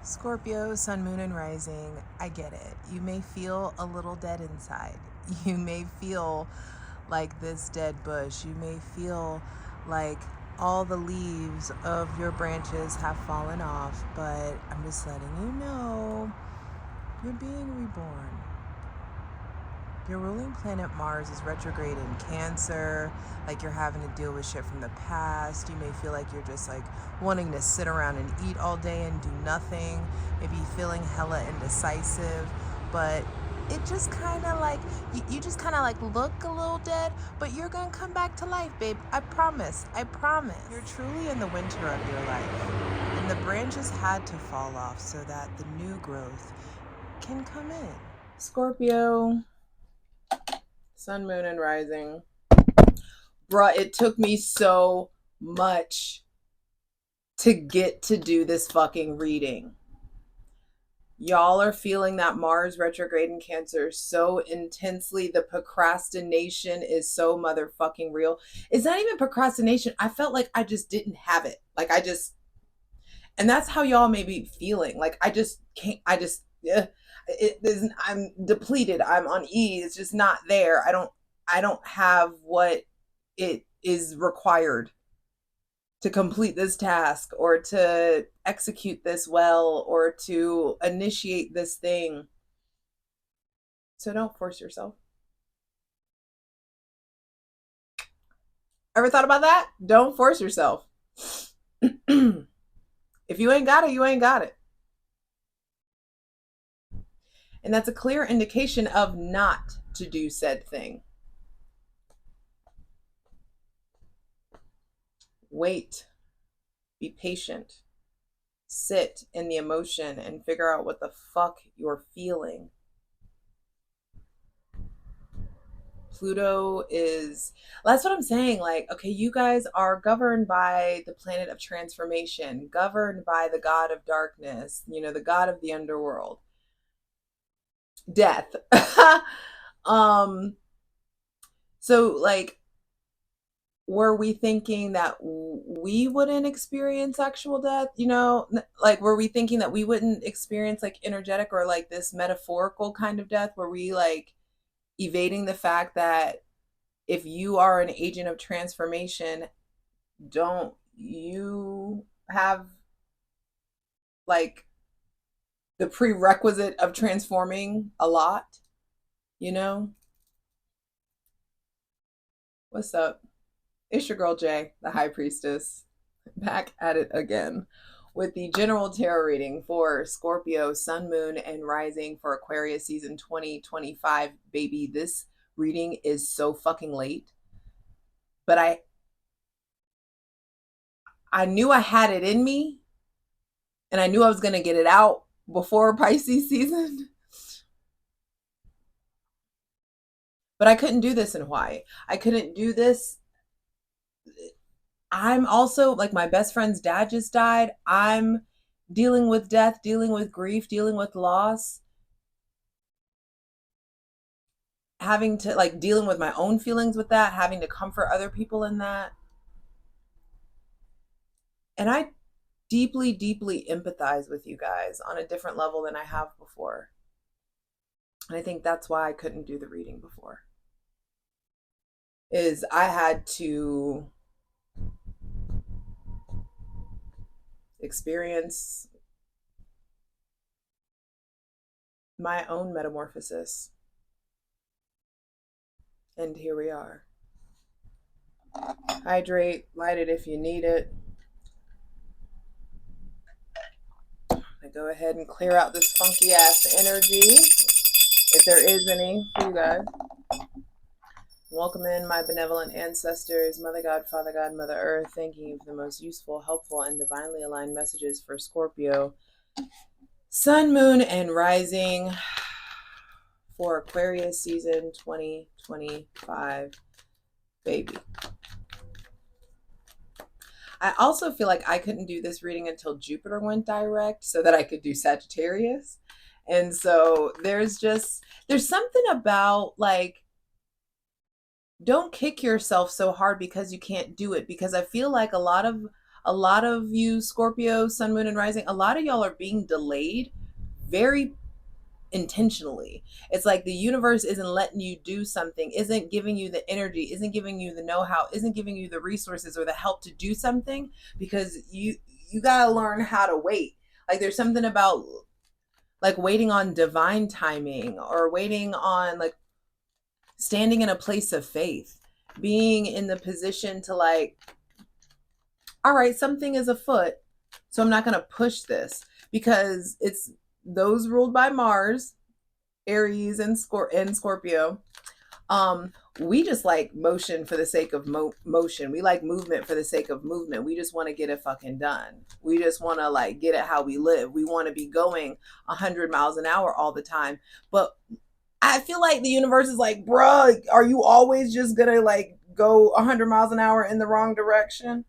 Scorpio, sun, moon, and rising, I get it. You may feel a little dead inside. You may feel like this dead bush. You may feel like all the leaves of your branches have fallen off, but I'm just letting you know you're being reborn. Your ruling planet Mars is retrograde in Cancer, like you're having to deal with shit from the past. You may feel like you're just like wanting to sit around and eat all day and do nothing, maybe feeling hella indecisive, but it just kind of like, you just kind of like look a little dead, but you're gonna come back to life, babe. I promise. I promise. You're truly in the winter of your life, and the branches had to fall off so that the new growth can come in. Scorpio, sun, moon, and rising. Bruh, it took me so much to get to do this fucking reading. Y'all are feeling that Mars retrograde in Cancer so intensely. The procrastination is so motherfucking real. It's not even procrastination. I felt like I just didn't have it. Like and that's how y'all may be feeling. Like I just can't, I'm depleted. I'm on E. It's just not there. I don't have what it is required to complete this task or to execute this well or to initiate this thing. So don't force yourself. Ever thought about that? Don't force yourself. If you ain't got it, you ain't got it. And that's a clear indication of not to do said thing. Wait, be patient, sit in the emotion and figure out what the fuck you're feeling. Pluto is, that's what I'm saying. Like, okay, you guys are governed by the planet of transformation, governed by the god of darkness, the god of the underworld, death. So like, were we thinking that we wouldn't experience actual death? Like, were we thinking that we wouldn't experience like energetic or like this metaphorical kind of death? Were we like evading the fact that if you are an agent of transformation, don't you have like the prerequisite of transforming a lot? What's up? It's your girl Jay, the High Priestess, back at it again with the general tarot reading for Scorpio, Sun, Moon, and Rising for Aquarius season 2025. Baby, this reading is so fucking late, but I knew I had it in me, and I knew I was going to get it out before Pisces season. But I couldn't do this in Hawaii. I couldn't do this. I'm also like, my best friend's dad just died. I'm dealing with death, dealing with grief, dealing with loss, having to like dealing with my own feelings with that, having to comfort other people in that. And I deeply, deeply empathize with you guys on a different level than I have before. And I think that's why I couldn't do the reading before. Is I had to experience my own metamorphosis. And here we are. Hydrate, light it if you need it. I go ahead and clear out this funky ass energy, if there is any, for you guys. Welcome in my benevolent ancestors, Mother God, Father God, Mother Earth. Thanking you for the most useful, helpful, and divinely aligned messages for Scorpio, Sun, Moon, and Rising for Aquarius season 2025. Baby. I also feel like I couldn't do this reading until Jupiter went direct so that I could do Sagittarius. And so there's something about like, don't kick yourself so hard because you can't do it, because I feel like a lot of A lot of you Scorpio, sun, moon, and rising, a lot of y'all are being delayed very intentionally. It's like the universe isn't letting you do something, isn't giving you the energy, isn't giving you the know-how, isn't giving you the resources or the help to do something, because you got to learn how to wait. Like there's something about like waiting on divine timing, or waiting on like standing in a place of faith, being in the position to like, all right, something is afoot, so I'm not going to push this, because it's those ruled by Mars, Aries, and Scorpio. We just like motion for the sake of motion. We like movement for the sake of movement. We just want to get it fucking done. We just want to like get it how we live. We want to be going 100 miles an hour all the time. But I feel like the universe is like, bruh, are you always just gonna like go 100 miles an hour in the wrong direction?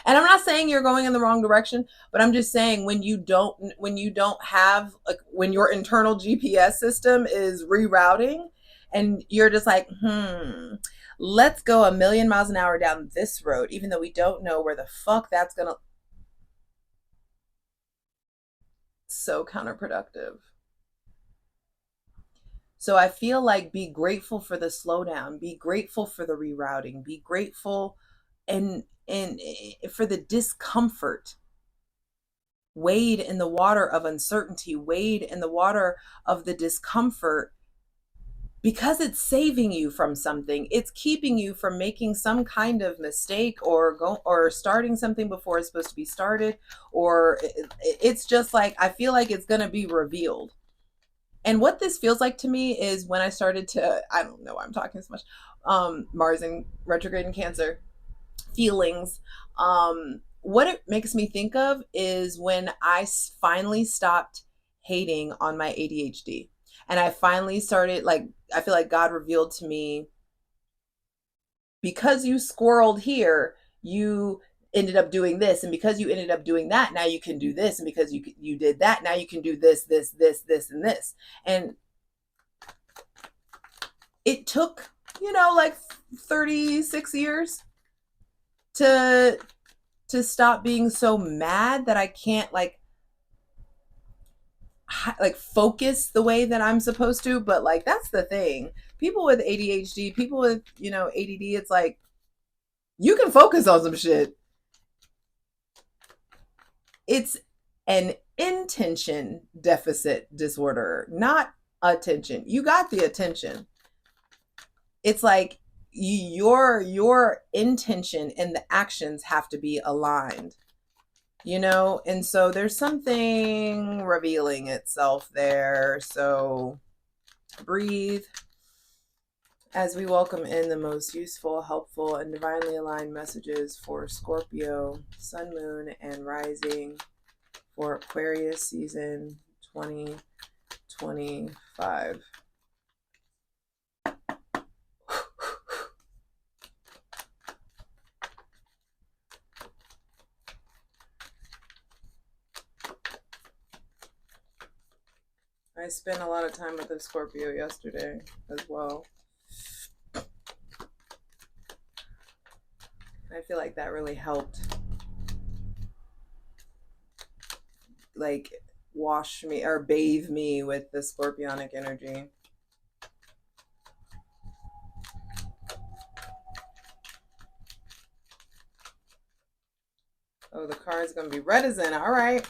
And I'm not saying you're going in the wrong direction, but I'm just saying when you don't have like, when your internal GPS system is rerouting and you're just like, let's go 1,000,000 miles an hour down this road, even though we don't know where the fuck that's gonna, so counterproductive. So I feel like be grateful for the slowdown, be grateful for the rerouting, be grateful and for the discomfort. Wade in the water of uncertainty, wade in the water of the discomfort, because it's saving you from something. It's keeping you from making some kind of mistake or starting something before it's supposed to be started, or it's just like, I feel like it's going to be revealed. And what this feels like to me is when I started to, I don't know why I'm talking so much, Mars in retrograde in Cancer, feelings. What it makes me think of is when I finally stopped hating on my ADHD. And I finally started, like, I feel like God revealed to me, because you squirreled here, you ended up doing this, and because you ended up doing that, now you can do this, and because you did that, now you can do this, this, this, this, and this. And it took, like 36 years to stop being so mad that I can't like focus the way that I'm supposed to. But like, that's the thing. People with ADHD, people with, ADD, it's like, you can focus on some shit. It's an intention deficit disorder, not attention. You got the attention. It's like your intention and the actions have to be aligned, and so there's something revealing itself there. So breathe as we welcome in the most useful, helpful, and divinely aligned messages for Scorpio, sun, moon, and rising for Aquarius season 2025. I spent a lot of time with the Scorpio yesterday as well. I feel like that really helped, like, wash me or bathe me with the scorpionic energy. Oh, the card's gonna be reticent. All right.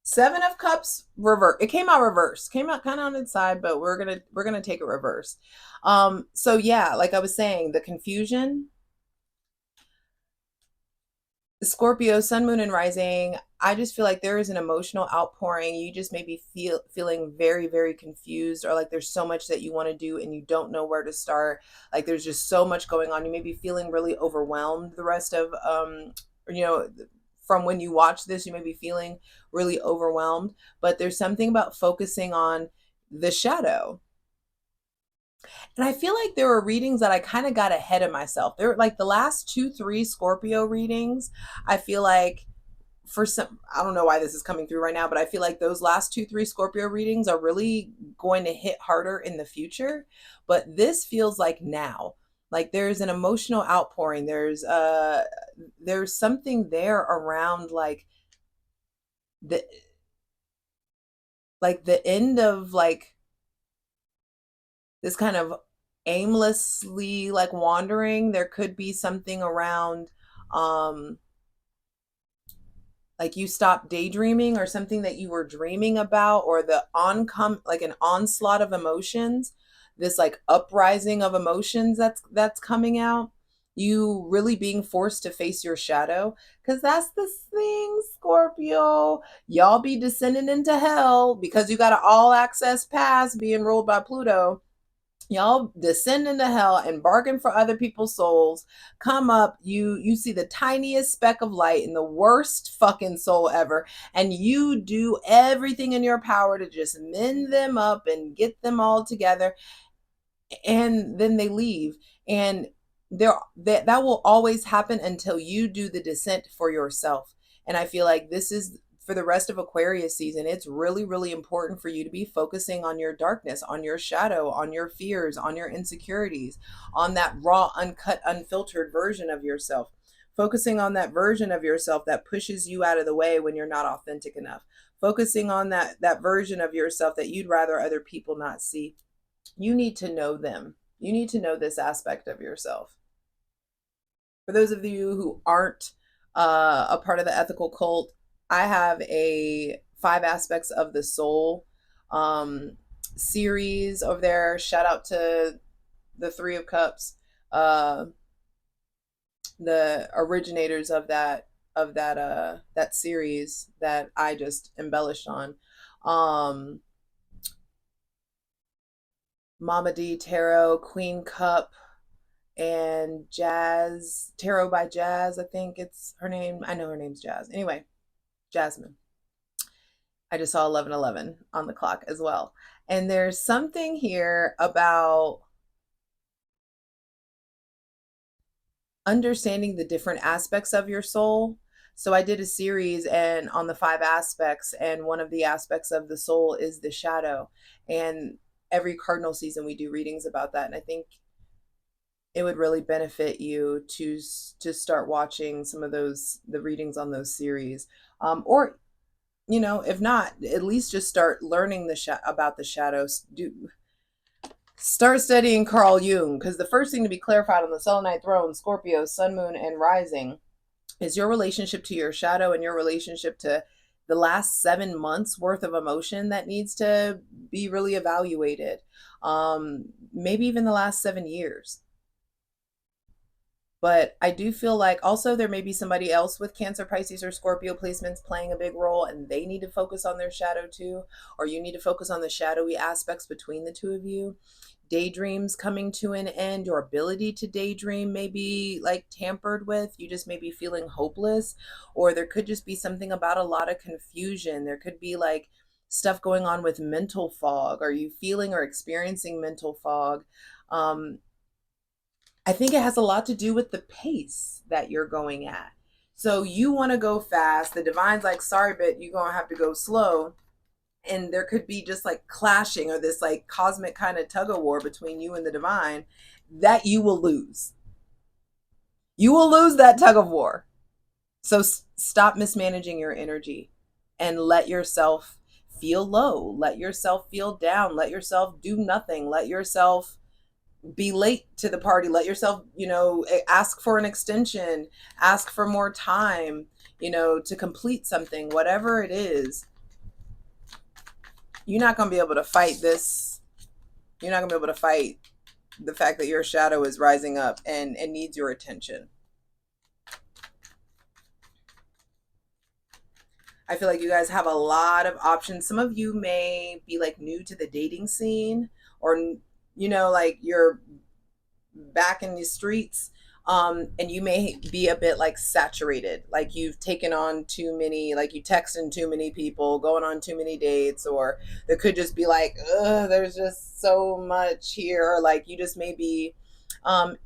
7 of Cups reverse. It came out reverse. Came out kind of on its side, but we're gonna take it reverse. So yeah, like I was saying, the confusion. Scorpio, sun, moon, and rising. I just feel like there is an emotional outpouring. You just maybe feeling very, very confused, or like there's so much that you want to do and you don't know where to start. Like there's just so much going on. You may be feeling really overwhelmed. The rest of from when you watch this, you may be feeling really overwhelmed. But there's something about focusing on the shadow. And I feel like there were readings that I kind of got ahead of myself. There were like the last 2-3 Scorpio readings. I feel like for some, I don't know why this is coming through right now, but I feel like those last 2-3 Scorpio readings are really going to hit harder in the future. But this feels like now. Like there's an emotional outpouring. There's something there around the the end of this kind of aimlessly wandering. There could be something around um like you stopped daydreaming, or something that you were dreaming about, or the oncome like an onslaught of emotions, this uprising of emotions that's coming out, you really being forced to face your shadow. Because that's the thing, Scorpio, y'all be descending into hell because you got an all access pass being ruled by Pluto. Y'all descend into hell and bargain for other people's souls. Come up, you see the tiniest speck of light in the worst fucking soul ever, and you do everything in your power to just mend them up and get them all together, and then they leave. And that will always happen until you do the descent for yourself. And I feel like this is for the rest of Aquarius season. It's really, really important for you to be focusing on your darkness, on your shadow, on your fears, on your insecurities, on that raw, uncut, unfiltered version of yourself. Focusing on that version of yourself that pushes you out of the way when you're not authentic enough. Focusing on that version of yourself that you'd rather other people not see. You need to know them. You need to know this aspect of yourself. For those of you who aren't a part of the ethical cult, I have a 5 aspects of the soul series over there. Shout out to the 3 of Cups, the originators of that series that I just embellished on. Mama D Tarot, Queen Cup, and Jazz, Tarot by Jazz, I think it's her name. I know her name's Jazz. Anyway, Jasmine. I just saw 1111 on the clock as well. And there's something here about understanding the different aspects of your soul. So I did a series and on the 5 aspects, and one of the aspects of the soul is the shadow. And every cardinal season we do readings about that. And I think it would really benefit you to start watching some of the readings on those series, or if not, at least just start learning about the shadows. Start studying Carl Jung, because the first thing to be clarified on the selenite throne, Scorpio, sun, moon, and rising, is your relationship to your shadow and your relationship to the last 7 months worth of emotion that needs to be really evaluated. Maybe even the last 7 years. But I do feel like also there may be somebody else with Cancer, Pisces, or Scorpio placements playing a big role, and they need to focus on their shadow too, or you need to focus on the shadowy aspects between the two of you. Daydreams coming to an end, your ability to daydream may be tampered with. You just may be feeling hopeless, or there could just be something about a lot of confusion. There could be stuff going on with mental fog. Are you feeling or experiencing mental fog? I think it has a lot to do with the pace that you're going at. So you want to go fast. The divine's like, sorry, but you're going to have to go slow. And there could be just clashing, or this cosmic kind of tug of war between you and the divine that you will lose. You will lose that tug of war. So stop mismanaging your energy and let yourself feel low. Let yourself feel down. Let yourself do nothing. Let yourself be late to the party. Let yourself, ask for an extension, ask for more time, to complete something, whatever it is. You're not going to be able to fight this. You're not going to be able to fight the fact that your shadow is rising up and needs your attention. I feel like you guys have a lot of options. Some of you may be new to the dating scene, or you're back in the streets, and you may be a bit saturated, you've taken on too many, you texting too many people, going on too many dates, or there could just be there's just so much here, you just may be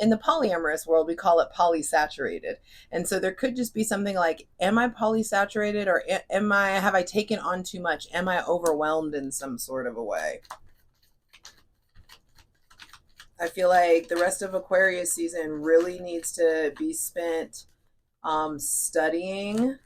in the polyamorous world, we call it polysaturated. And so there could just be something am I polysaturated, or have I taken on too much? Am I overwhelmed in some sort of a way? I feel like the rest of Aquarius season really needs to be spent studying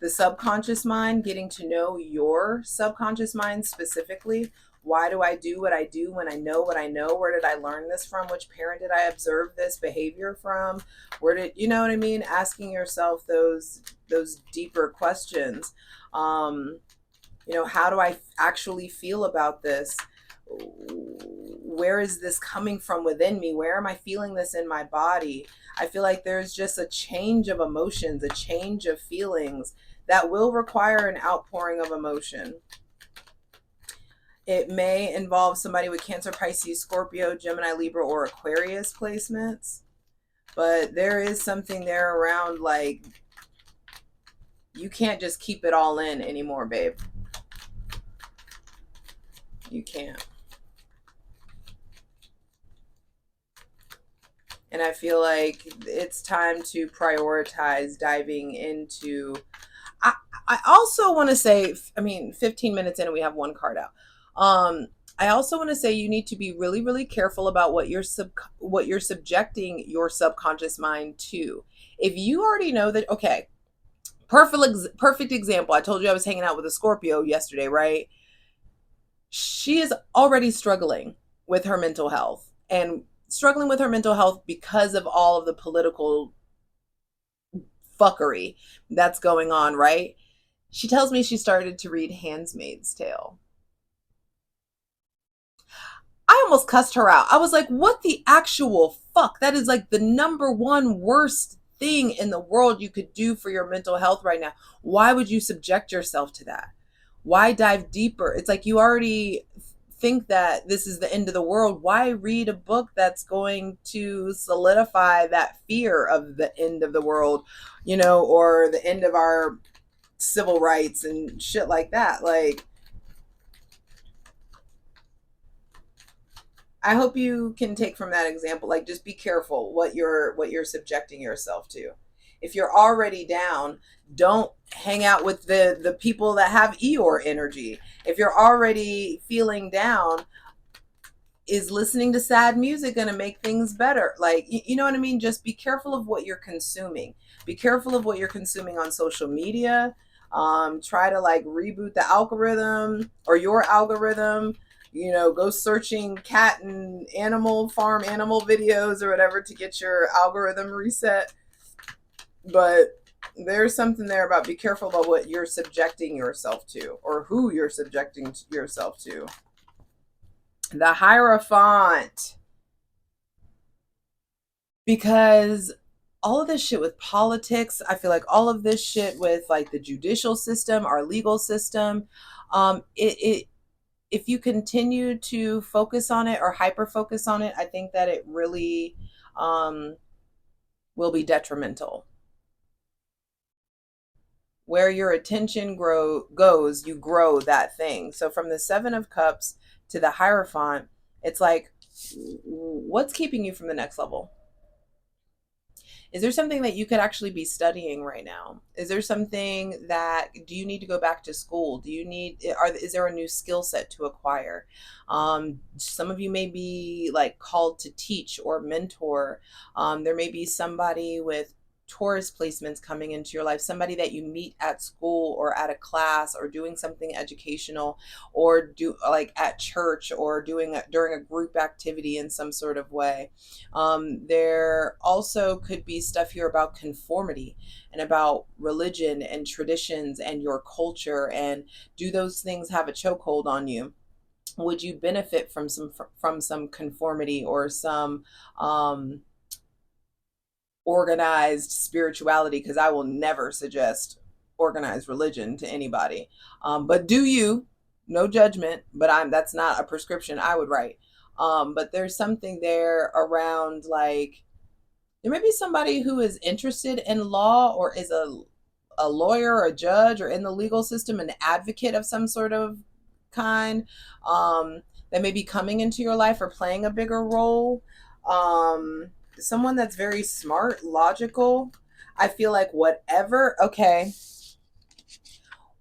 the subconscious mind, getting to know your subconscious mind specifically. Why do I do what I do when I know what I know? Where did I learn this from? Which parent did I observe this behavior from? Where did, you know what I mean? Asking yourself those deeper questions. How do I actually feel about this? Where is this coming from within me? Where am I feeling this in my body? I feel like there's just a change of emotions, a change of feelings that will require an outpouring of emotion. It may involve somebody with Cancer, Pisces, Scorpio, Gemini, Libra, or Aquarius placements. But there is something there around like, you can't just keep it all in anymore, babe. You can't. And I feel like it's time to prioritize diving into. I also want to say, 15 minutes in and we have one card out. I also want to say you need to be really, really careful about what you're subjecting your subconscious mind to. If you already know that, okay, perfect example. I told you I was hanging out with a Scorpio yesterday, right? She is already struggling with her mental health and struggling with her mental health because of all of the political fuckery that's going on, right? She tells me she started to read Handmaid's Tale. I almost cussed her out. I was like, what the actual fuck? That is like the number one worst thing in the world you could do for your mental health right now. Why would you subject yourself to that? Why dive deeper? It's like you already think that this is the end of the world. Why read a book that's going to solidify that fear of the end of the world, or the end of our civil rights and shit like that? Like, I hope you can take from that example, like, just be careful what you're subjecting yourself to. If you're already down, don't hang out with the people that have Eeyore energy. If you're already feeling down, is listening to sad music going to make things better? Like, you know what I mean? Just be careful of what you're consuming. Be careful of what you're consuming on social media. Try to like reboot the algorithm or your algorithm. Go searching cat and farm animal videos or whatever to get your algorithm reset. But there's something there about be careful about what you're subjecting yourself to or who you're subjecting yourself to. The Hierophant. Because all of this shit with politics, I feel like all of this shit with like the judicial system, our legal system, if you continue to focus on it or hyper focus on it, I think that it really will be detrimental. Where your attention goes, you grow that thing. So from the Seven of Cups to the Hierophant, it's like, what's keeping you from the next level? Is there something that you could actually be studying right now? Is there something do you need to go back to school? Is there a new skill set to acquire? Some of you may be like called to teach or mentor. There may be somebody with Taurus placements coming into your life, somebody that you meet at school or at a class or doing something educational or do like at church or during a group activity in some sort of way. There also could be stuff here about conformity and about religion and traditions and your culture, and do those things have a chokehold on you? Would you benefit from some conformity or some organized spirituality? Because I will never suggest organized religion to anybody. But do you, no judgment, but that's not a prescription I would write. But there's something there around like, there may be somebody who is interested in law or is a lawyer or a judge or in the legal system, an advocate of some sort of kind, that may be coming into your life or playing a bigger role. Someone that's very smart, logical. I feel like whatever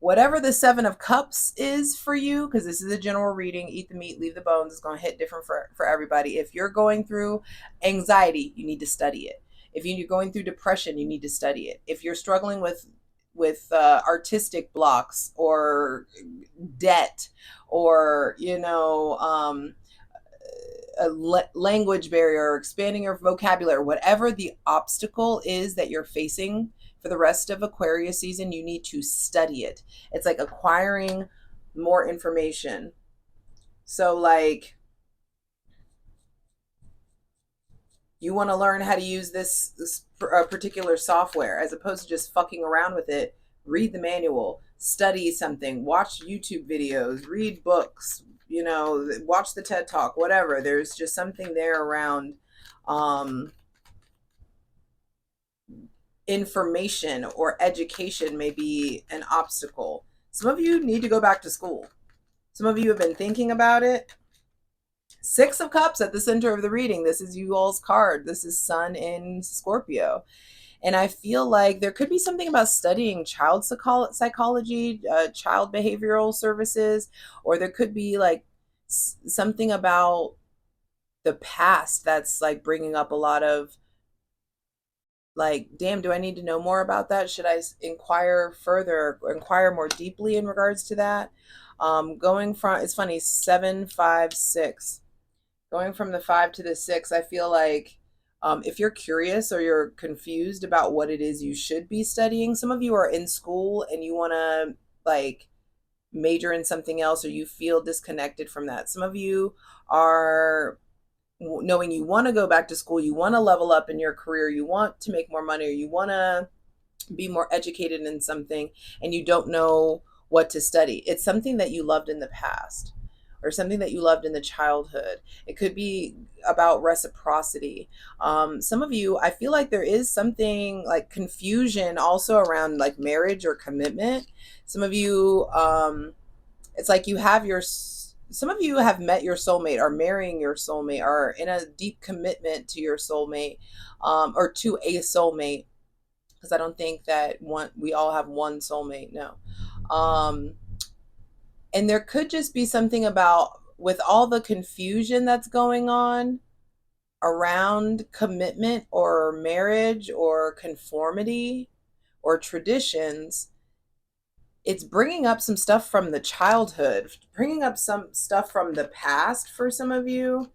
whatever the Seven of Cups is for you, because this is a general reading, eat the meat, leave the bones, is going to hit different for everybody. If you're going through anxiety, you need to study it. If you're going through depression, you need to study it. If you're struggling with artistic blocks or debt or a language barrier or expanding your vocabulary, whatever the obstacle is that you're facing for the rest of Aquarius season, you need to study it. It's like acquiring more information. So like, you want to learn how to use this particular software, as opposed to just fucking around with it. Read the manual, study something, watch YouTube videos, read books, watch the TED Talk, whatever. There's just something there around information or education may be an obstacle. Some of you need to go back to school. Some of you have been thinking about it. Six of Cups at the center of the reading. This is you all's card. This is Sun in Scorpio. And I feel like there could be something about studying child psychology, child behavioral services, or there could be like something about the past that's like bringing up a lot of like, damn, do I need to know more about that? Should I inquire further, or inquire more deeply in regards to that? Going from, it's funny, 7, 5, 6. Going from the 5 to the 6, I feel like if you're curious or you're confused about what it is you should be studying, some of you are in school and you want to like major in something else, or you feel disconnected from that. Some of you are knowing you want to go back to school, you want to level up in your career, you want to make more money, or you want to be more educated in something, and you don't know what to study. It's something that you loved in the past, or something that you loved in the childhood. It could be about reciprocity. Some of you, I feel like there is something like confusion also around like marriage or commitment. Some of you, it's like you have some of you have met your soulmate, are marrying your soulmate, are in a deep commitment to your soulmate, or to a soulmate, because I don't think that we all have one soulmate. No. And there could just be something about, with all the confusion that's going on around commitment or marriage or conformity or traditions, it's bringing up some stuff from the childhood, bringing up some stuff from the past for some of you,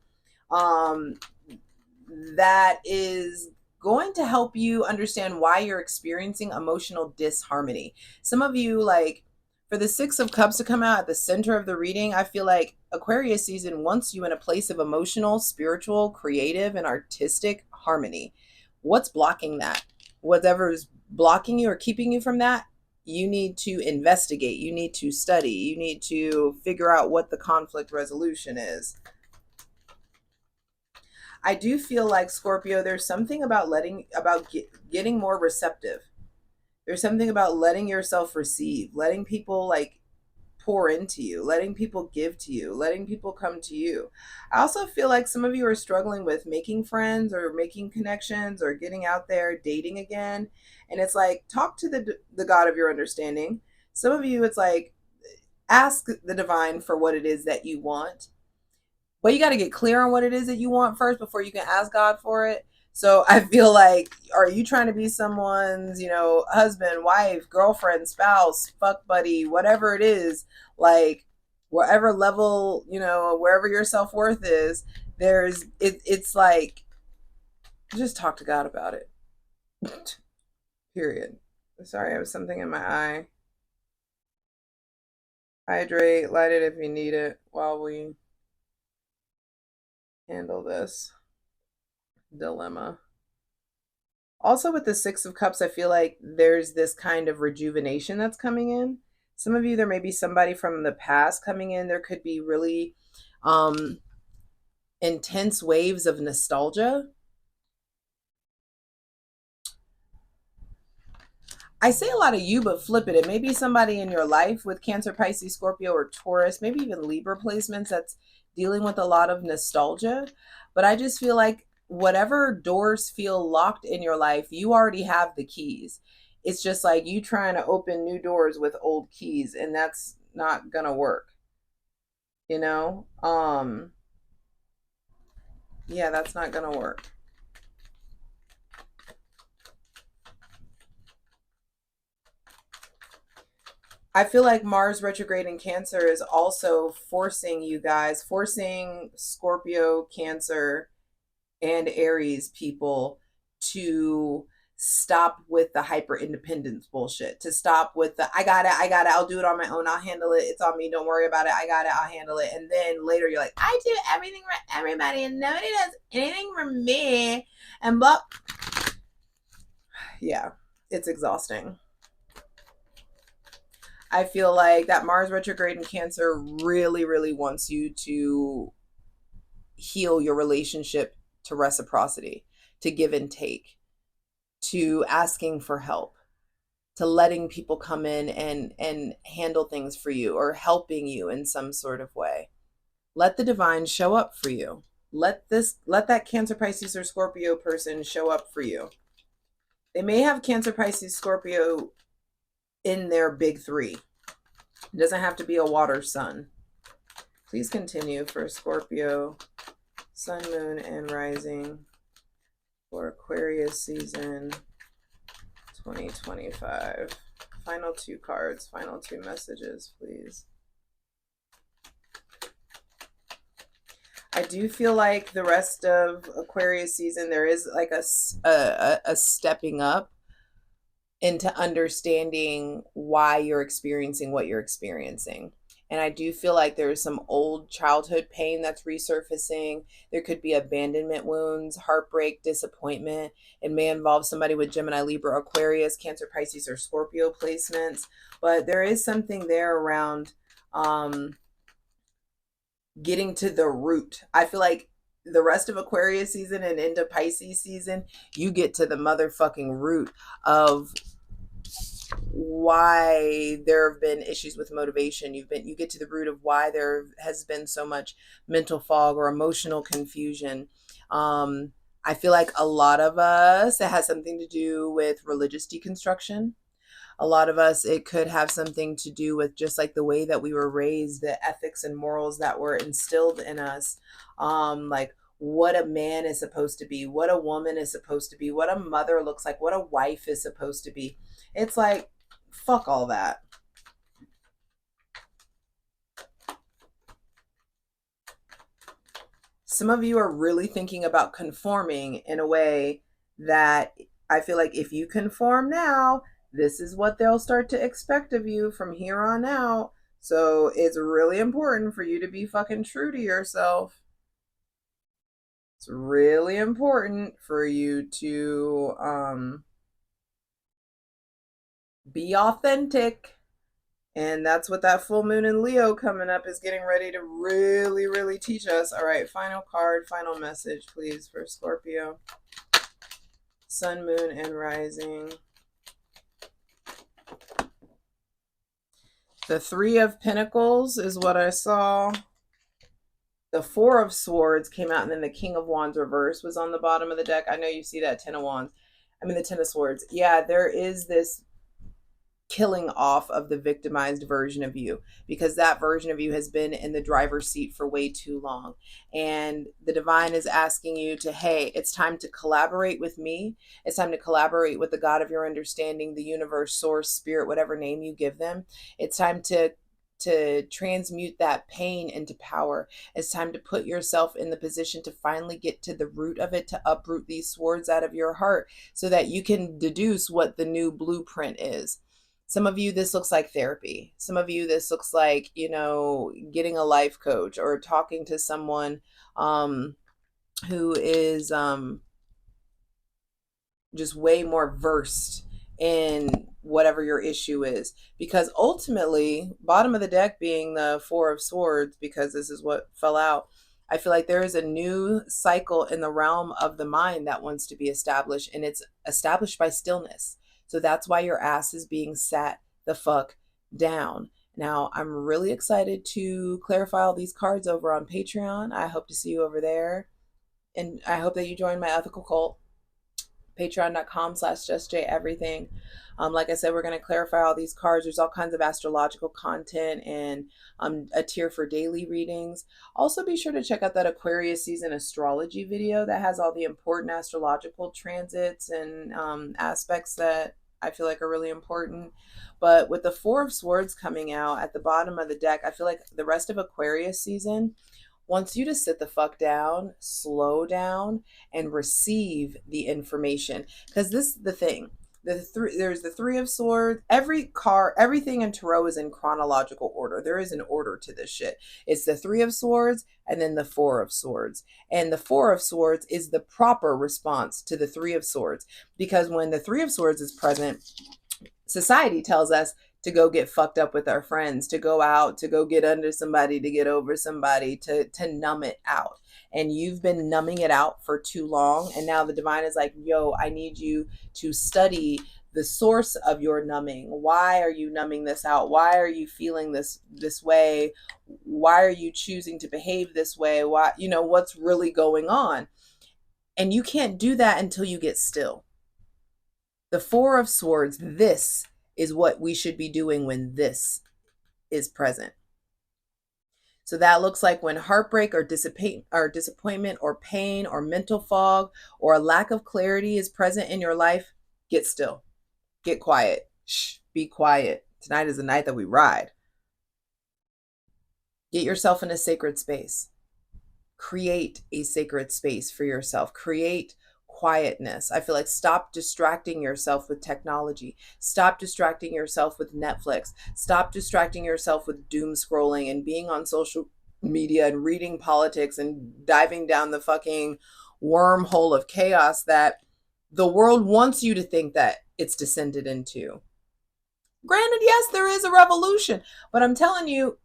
that is going to help you understand why you're experiencing emotional disharmony. Some of you, like, for the 6 of Cups to come out at the center of the reading, I feel like Aquarius season wants you in a place of emotional, spiritual, creative, and artistic harmony. What's blocking that? Whatever's blocking you or keeping you from that, you need to investigate. You need to study. You need to figure out what the conflict resolution is. I do feel like, Scorpio, there's something about getting more receptive. There's something about letting yourself receive, letting people like pour into you, letting people give to you, letting people come to you. I also feel like some of you are struggling with making friends or making connections or getting out there, dating again. And it's like, talk to the God of your understanding. Some of you, it's like, ask the divine for what it is that you want. But you got to get clear on what it is that you want first before you can ask God for it. So I feel like, are you trying to be someone's, husband, wife, girlfriend, spouse, fuck buddy, whatever it is, like whatever level, wherever your self-worth is, it's like, just talk to God about it. Period. Sorry, I have something in my eye. Hydrate, light it if you need it while we handle this dilemma. Also, with the 6 of Cups, I feel like there's this kind of rejuvenation that's coming in. Some of you, there may be somebody from the past coming in. There could be really intense waves of nostalgia. I say a lot of you, but flip it. It may be somebody in your life with Cancer, Pisces, Scorpio, or Taurus, maybe even Libra placements, that's dealing with a lot of nostalgia. But I just feel like whatever doors feel locked in your life, you already have the keys. It's just like you trying to open new doors with old keys, and that's not gonna work, you know? Yeah, that's not gonna work. I feel like Mars retrograde in Cancer is also forcing you guys, forcing Scorpio, Cancer, and Aries people to stop with the hyper independence bullshit, to stop with the I got it, I'll do it on my own, I'll handle it, it's on me, don't worry about it, I got it, I'll handle it. And then later you're like, I do everything for everybody and nobody does anything for me. And blah. Yeah, it's exhausting. I feel like that Mars retrograde in Cancer really, really wants you to heal your relationship to reciprocity, to give and take, to asking for help, to letting people come in and handle things for you or helping you in some sort of way. Let the divine show up for you. Let that Cancer, Pisces, or Scorpio person show up for you. They may have Cancer, Pisces, Scorpio in their big three. It doesn't have to be a water sun. Please continue for Scorpio, Sun, Moon, and Rising for Aquarius season 2025. Final two cards, final two messages, please. I do feel like the rest of Aquarius season, there is like a stepping up into understanding why you're experiencing what you're experiencing. And I do feel like there's some old childhood pain that's resurfacing. There could be abandonment wounds, heartbreak, disappointment. It may involve somebody with Gemini, Libra, Aquarius, Cancer, Pisces, or Scorpio placements. But there is something there around getting to the root. I feel like the rest of Aquarius season and into Pisces season, you get to the motherfucking root of why there have been issues with motivation. You get to the root of why there has been so much mental fog or emotional confusion. I feel like a lot of us, it has something to do with religious deconstruction. A lot of us, it could have something to do with just like the way that we were raised, the ethics and morals that were instilled in us. Like what a man is supposed to be, what a woman is supposed to be, what a mother looks like, what a wife is supposed to be. It's like, fuck all that. Some of you are really thinking about conforming in a way that I feel like if you conform now, this is what they'll start to expect of you from here on out. So it's really important for you to be fucking true to yourself. It's really important for you to be authentic. And that's what that full moon in Leo coming up is getting ready to really, really teach us. All right, final card, final message, please, for Scorpio. Sun, Moon, and Rising. The Three of Pentacles is what I saw. The Four of Swords came out, and then the King of Wands reverse was on the bottom of the deck. I know you see that Ten of Wands. I mean, the Ten of Swords. Yeah, there is this killing off of the victimized version of you, because that version of you has been in the driver's seat for way too long. And the divine is asking you to, hey, it's time to collaborate with me. It's time to collaborate with the God of your understanding, the universe, source, spirit, whatever name you give them. It's time to transmute that pain into power. It's time to put yourself in the position to finally get to the root of it, to uproot these swords out of your heart so that you can deduce what the new blueprint is. Some of you, this looks like therapy. Some of you, this looks like, you know, getting a life coach or talking to someone who is just way more versed in whatever your issue is. Because ultimately, bottom of the deck being the Four of Swords, because this is what fell out, I feel like there is a new cycle in the realm of the mind that wants to be established, and it's established by stillness. So that's why your ass is being sat the fuck down. Now, I'm really excited to clarify all these cards over on Patreon. I hope to see you over there. And I hope that you join my ethical cult. patreon.com/JustJEverything. Like I said, we're going to clarify all these cards. There's all kinds of astrological content and a tier for daily readings. Also, be sure to check out that Aquarius season astrology video that has all the important astrological transits and aspects that I feel like are really important. But with the Four of Swords coming out at the bottom of the deck, I feel like the rest of Aquarius season wants you to sit the fuck down, slow down, and receive the information. Because this is the thing. There's the Three of Swords. Everything in Tarot is in chronological order. There is an order to this shit. It's the Three of Swords and then the Four of Swords. And the Four of Swords is the proper response to the Three of Swords. Because when the Three of Swords is present, society tells us to go get fucked up with our friends, to go out, to go get under somebody, to get over somebody, to numb it out. And you've been numbing it out for too long. And now the divine is like, yo, I need you to study the source of your numbing. Why are you numbing this out? Why are you feeling this way? Why are you choosing to behave this way? Why, what's really going on? And you can't do that until you get still. The Four of Swords, this is what we should be doing when this is present. So that looks like when heartbreak or disappointment or pain or mental fog or a lack of clarity is present in your life, get still. Get quiet. Shh, be quiet. Tonight is the night that we ride. Get yourself in a sacred space. Create a sacred space for yourself. Create quietness. I feel like stop distracting yourself with technology. Stop distracting yourself with Netflix. Stop distracting yourself with doom scrolling and being on social media and reading politics and diving down the fucking wormhole of chaos that the world wants you to think that it's descended into. Granted, yes, there is a revolution, but I'm telling you,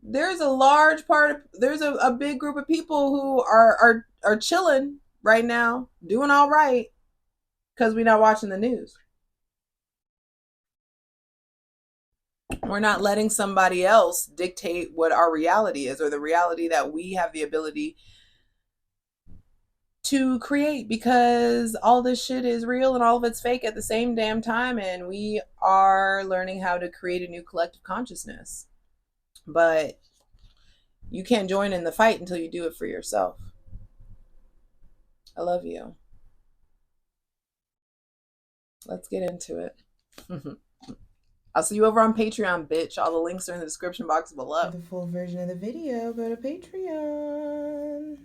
there's a big group of people who are chilling right now, doing all right, because we're not watching the news. We're not letting somebody else dictate what our reality is or the reality that we have the ability to create, because all this shit is real and all of it's fake at the same damn time, and we are learning how to create a new collective consciousness. But you can't join in the fight until you do it for yourself. I love you. Let's get into it. I'll see you over on Patreon, bitch. All the links are in the description box below. For the full version of the video, go to Patreon.